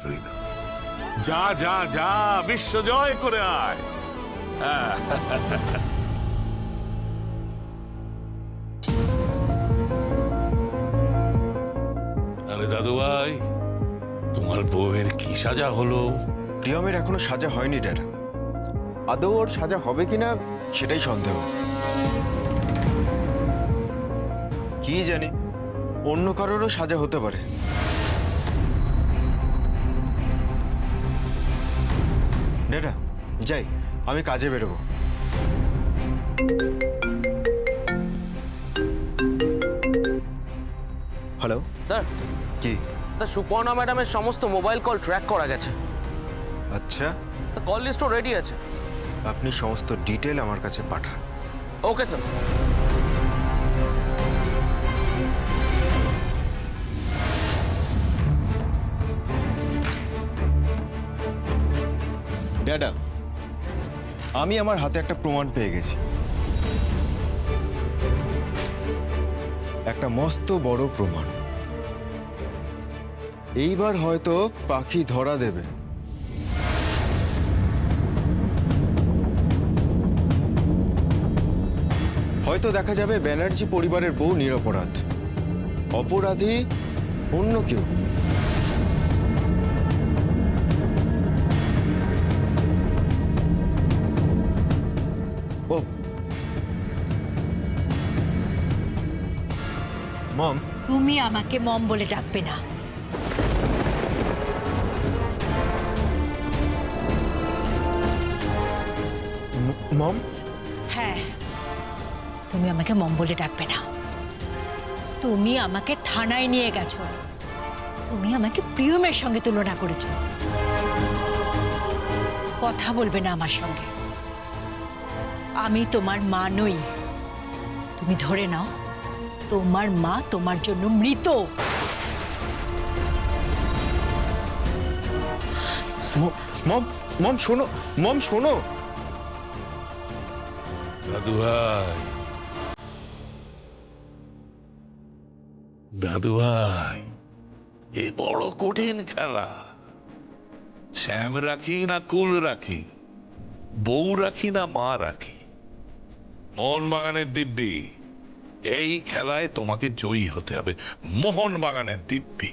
আশ্রয় না। যা যা যা, বিশ্ব জয় করে আয়। আরে দাদু ভাই, তোমার বউয়ের কি সাজা হলো? প্রিয়মের এখনো সাজা হয়নি ড্যাডা। আদৌ ওর সাজা হবে কিনা সেটাই সন্দেহ। কি জানি, অন্য কারোরও সাজা হতে পারে। ড্যাডা যাই, আমি কাজে বেরোবো। হ্যালো স্যার, কি? স্যার সুপর্ণা ম্যাডামের সমস্ত মোবাইল কল ট্র্যাক করা গেছে। আচ্ছা, কল লিস্টও রেডি আছে। আপনি সমস্ত ডিটেল আমার কাছে পাঠান। Okay sir. ড্যাডা, আমি আমার হাতে একটা প্রমাণ পেয়ে গেছি। একটা মস্ত বড় প্রমাণ। এইবার হয়তো পাখি ধরা দেবে। হয়তো দেখা যাবে ব্যানার্জি পরিবারের বউ নিরপরাধ, অপরাধী অন্য কেউ। ও মম, তুমি আমাকে মম বলে ডাকবে না। মম? হ্যাঁ, তুমি আমাকে মম বলে ডাকবে না। তুমি আমাকে থানায় নিয়ে গেছো, তুমি আমাকে প্রিয়মের সঙ্গে তুলনা করেছো। কথা বলবে না আমার সঙ্গে। আমি তোমার মা নই। তুমি ধরে নাও তোমার মা তোমার জন্য মৃত। মম, মম শোনো, মম শোনো। দাদু ভাই, দাদু ভাই, এ বড় কঠিন খেলা। শ্যাম রাখি না কুল রাখি, বউ রাখি না মা রাখি। মোহনবাগানের দিব্যি, এই খেলায় তোমাকে জয়ী হতে হবে। মোহনবাগানের দিব্যি।